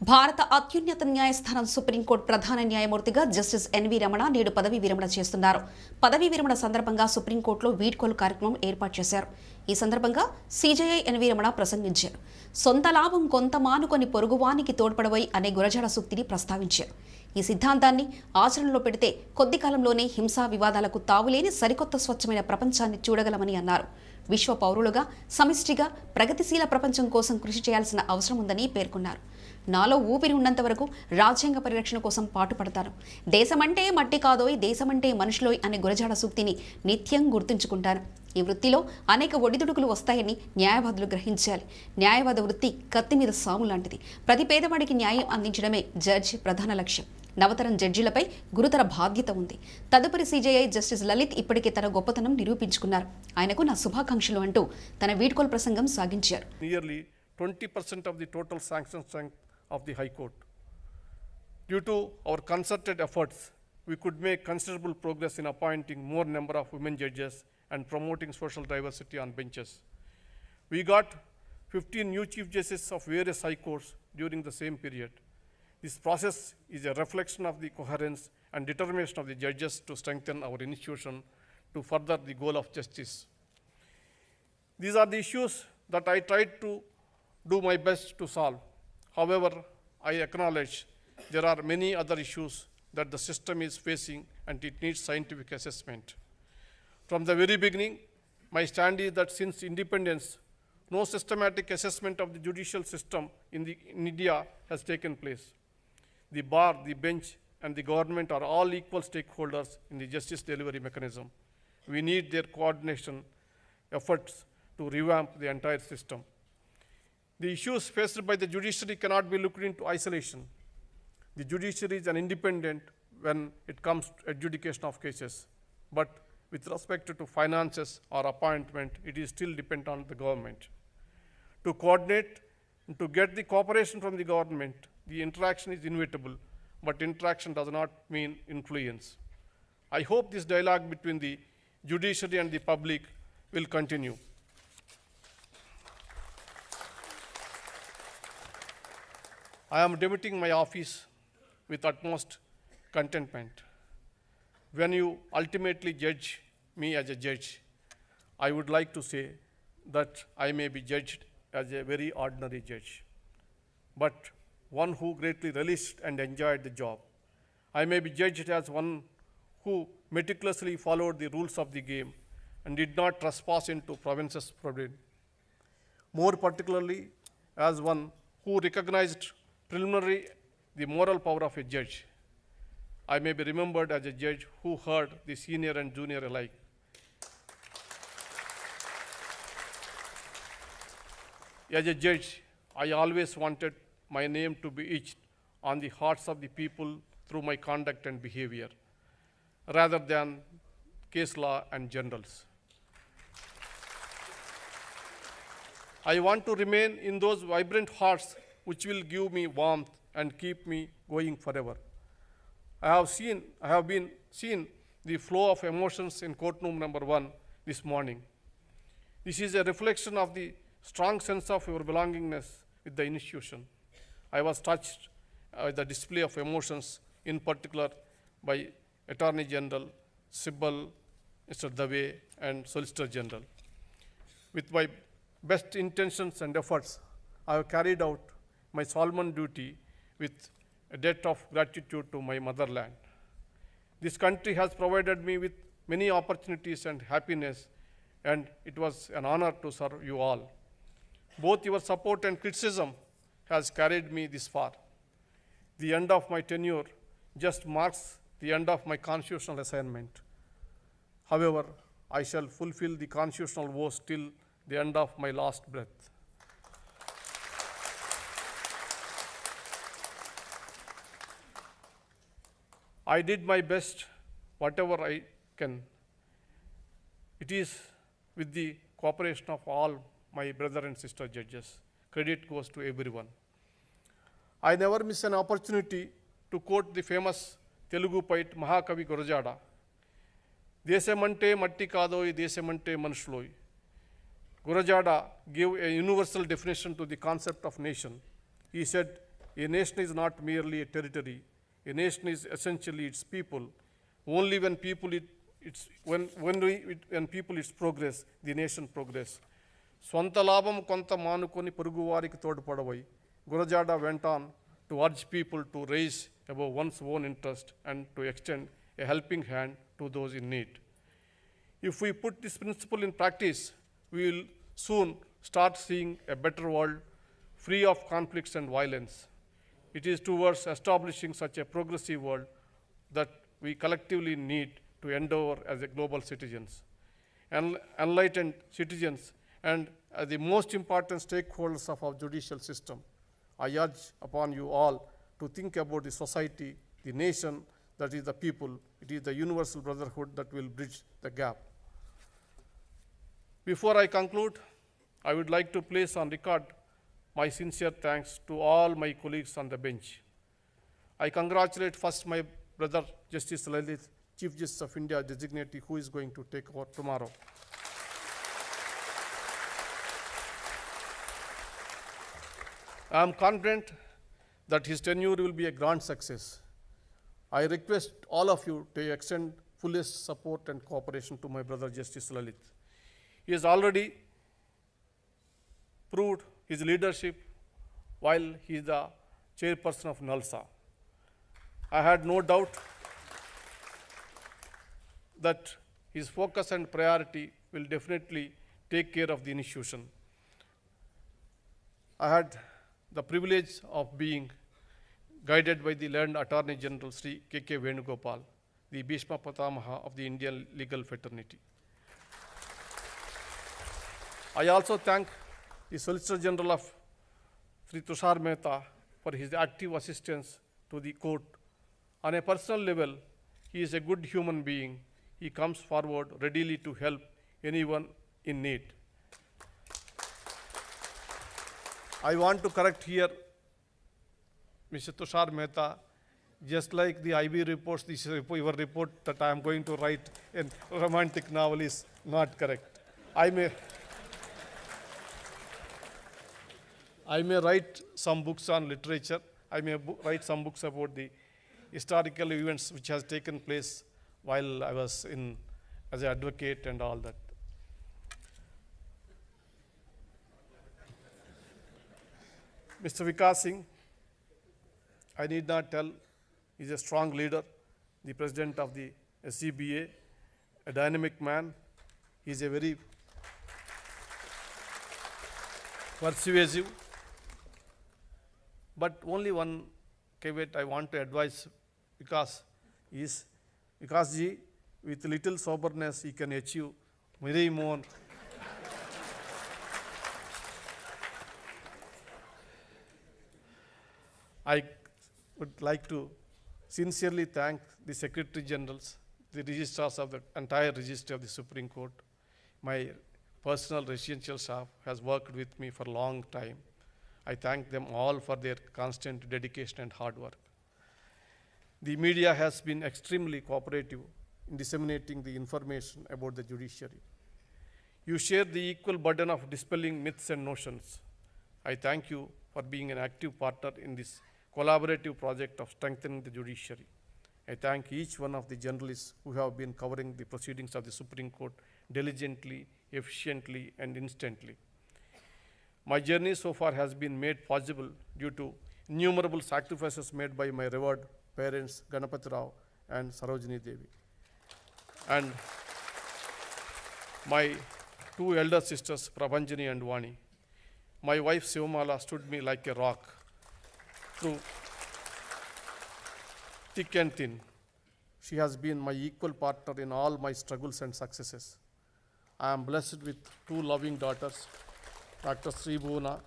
భారత అత్యున్నత న్యాయస్థానం సుప్రీంకోర్టు ప్రధాన న్యాయమూర్తిగా జస్టిస్ ఎన్వి రమణ నేడు పదవీ విరమణ చేస్తున్నారు. పదవీ విరమణ సందర్భంగా సుప్రీంకోర్టులో వీడ్కోలు కార్యక్రమం ఏర్పాటు చేశారు. ఈ సందర్భంగా సీజేఐ ఎన్వి రమణ ప్రసంగించారు. సొంత లాభం కొంత మానుకొని పొరుగువానికి తోడ్పడవై అనే గురజాడ సూక్తిని ప్రస్తావించారు. ఈ సిద్ధాంతాన్ని ఆచరణలో పెడితే కొద్ది కాలంలోనే హింసా వివాదాలకు తావులేని సరికొత్త స్వచ్ఛమైన ప్రపంచాన్ని చూడగలమని అన్నారు. విశ్వ పౌరులుగా సమిష్టిగా ప్రగతిశీల ప్రపంచం కోసం కృషి చేయాల్సిన అవసరం ఉందని పేర్కొన్నారు. నాలో ఊపిరి ఉన్నంత వరకు రాజ్యాంగ పరిరక్షణ కోసం పాటుపడతాను. దేశమంటే మట్టి కాదోయ్, దేశమంటే మనుషులోయ్ అనే గురజాడ సూక్తిని నిత్యం గుర్తుంచుకుంటాను. ఈ వృత్తిలో అనేక ఒడిదుడుకులు వస్తాయని న్యాయవాదులు గ్రహించాలి. న్యాయవాద వృత్తి కత్తి మీద సాము లాంటిది. ప్రతి పేదవాడికి న్యాయం అందించడమే జడ్జి ప్రధాన లక్ష్యం. నవతరం జడ్జిలపై గురుతర బాధ్యత ఉంది. తదుపరి సీజేఐ జస్టిస్ లలిత్ ఇప్పటికే తన గొప్పతనం నిరూపించుకున్నారు. ఆయనకు నా శుభాకాంక్షలు అంటూ తన వీడ్కోలు ప్రసంగం సాగించారు. Nearly 20% of the total sanction strength of the High Court. Due to our concerted efforts, we could make considerable progress in appointing more number of women judges and promoting social diversity on benches. We got 15 new chief justices of various high courts during the same period. This process is a reflection of the coherence and determination of the judges to strengthen our institution to further the goal of justice. These are the issues that I tried to do my best to solve. However, I acknowledge there are many other issues that the system is facing and it needs scientific assessment. From the very beginning, my stand is that since independence, no systematic assessment of the judicial system in India has taken place. The bar, the bench, and the government are all equal stakeholders in the justice delivery mechanism. We need their coordination efforts to revamp the entire system. The issues faced by the judiciary cannot be looked into isolation. The judiciary is an independent when it comes to adjudication of cases. But with respect to finances or appointment, it is still dependent on the government. To coordinate and to get the cooperation from the government, the interaction is inevitable, but interaction does not mean influence. I hope this dialogue between the judiciary and the public will continue. I am devoting my office with utmost contentment. When you ultimately judge me as a judge, I would like to say that I may be judged as a very ordinary judge, but one who greatly relished and enjoyed the job. I may be judged as one who meticulously followed the rules of the game and did not trespass into province's province. More particularly, as one who recognized preliminary the moral power of a judge. I may be remembered as a judge who heard the senior and junior alike. As a judge, I always wanted my name to be etched on the hearts of the people through my conduct and behavior, rather than case law and generals. I want to remain in those vibrant hearts which will give me warmth and keep me going forever. I have been seen the flow of emotions in courtroom number 1 this morning. This is a reflection of the strong sense of your belongingness with the institution. I was touched by the display of emotions, in particular by Attorney General Sibal, Mr. Dave, and Solicitor General. With my best intentions and efforts, I have carried out my solemn duty with a debt of gratitude to my motherland. This country has provided me with many opportunities and happiness, and it was an honor to serve you all. Both your support and criticism has carried me this far. The end of my tenure just marks the end of my constitutional assignment. However, I shall fulfill the constitutional vows till the end of my last breath. I did my best, whatever I can. It is with the cooperation of all my brother and sister judges. Credit goes to everyone. I never miss an opportunity to quote the famous Telugu poet Mahakavi Gurajada. Desamante matti kadoy, desamante manushloi. Gurajada gave a universal definition to the concept of nation. He said, a nation is not merely a territory. A nation is essentially its people. Only when people when people its progress, the nation progress. స్వంత లాభం కొంత మానుకొని పొరుగువారికి తోడ్పడవై Gurajada went on to urge people to raise above one's own interest and to extend a helping hand to those in need. If we put this principle in practice, we will soon start seeing a better world free of conflicts and violence. It is towards establishing such a progressive world that we collectively need to endeavor as a global citizens, enlightened citizens, and as the most important stakeholders of our judicial system. I urge upon you all to think about the society, the nation, that is the people. It is the universal brotherhood that will bridge the gap. Before I conclude, I would like to place on record my sincere thanks to all my colleagues on the bench. I congratulate first my brother Justice Lalit, Chief Justice of India designate, who is going to take over tomorrow. I am confident that his tenure will be a grand success. I request all of you to extend fullest support and cooperation to my brother Justice Lalit. He has already proved his leadership while he is the chairperson of NALSA. I had no doubt that his focus and priority will definitely take care of the institution. I had the privilege of being guided by the learned Attorney General Sri K.K. Venugopal, the Bhishma Pitamaha of the Indian legal fraternity. I also thank the Solicitor General of Sri Tushar Mehta for his active assistance to the court. On a personal level, he is a good human being. He comes forward readily to help anyone in need. I want to correct here Mr. Tushar Mehta, just like the IB reports, this your report that I am going to write a romantic novel is not correct. I may write some books on literature. I may write some books about the historical events which has taken place while I was as an advocate and all that. Mr. Vikas Singh, I need not tell, he's a strong leader, the president of the SCBA, a dynamic man. He's a very persuasive. But only one caveat I want to advise Vikas is, Vikas ji, with little soberness, he can achieve many more. I would like to sincerely thank the Secretary Generals, the registrars of the entire register of the Supreme Court. My personal residential staff has worked with me for a long time. I thank them all for their constant dedication and hard work. The media has been extremely cooperative in disseminating the information about the judiciary. You share the equal burden of dispelling myths and notions. I thank you for being an active partner in this collaborative project of strengthening the judiciary. I thank each one of the journalists who have been covering the proceedings of the Supreme Court diligently, efficiently, and instantly. My journey so far has been made possible due to innumerable sacrifices made by my revered parents, Ganapati Rao and Sarojini Devi, and my two elder sisters, Prabhanjani and Vani. My wife, Sivamala, stood me like a rock through thick and thin. She has been my equal partner in all my struggles and successes. I am blessed with two loving daughters, Dr. Sri Bhuvana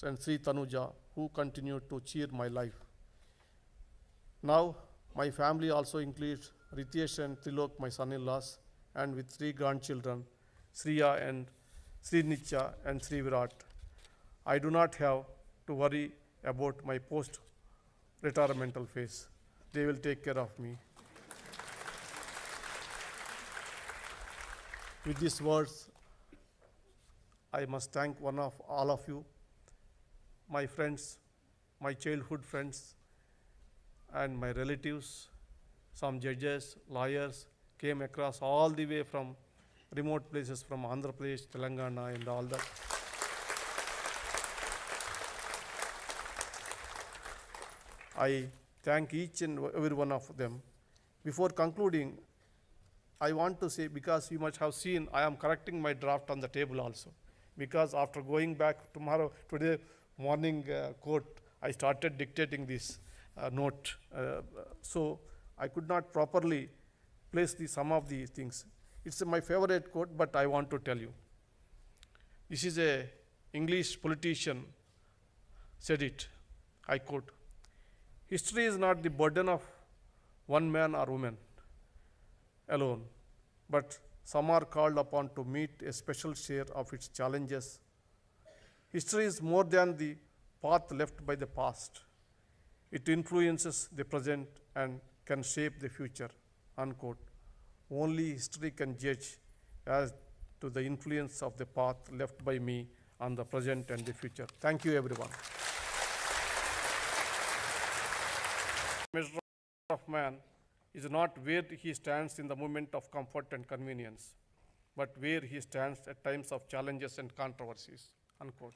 and Sri Tanuja, who continue to cheer my life. Now, my family also includes Ritesh and Trilok, my son-in-laws, and with three grandchildren, Sriya and Sri Nitya and Sri Virat. I do not have to worry about my post-retirement phase. They will take care of me. With these words, I must thank all of you, my friends, my childhood friends and my relatives, some judges, lawyers came across all the way from remote places from Andhra Pradesh, Telangana and all that. I thank each and every one of them. Before concluding, I want to say, because you must have seen, I am correcting my draft on the table also. Because after going back today morning court, I started dictating this note. So I could not properly place some of the things. It's my favorite quote, but I want to tell you. This is a English politician said it, I quote, "History is not the burden of one man or woman alone, but some are called upon to meet a special share of its challenges. History is more than the path left by the past. It influences the present and can shape the future," unquote. Only history can judge as to the influence of the path left by me on the present and the future. Thank you, everyone. Measure of man is not where he stands in the moment of comfort and convenience, but where he stands at times of challenges and controversies, unquote.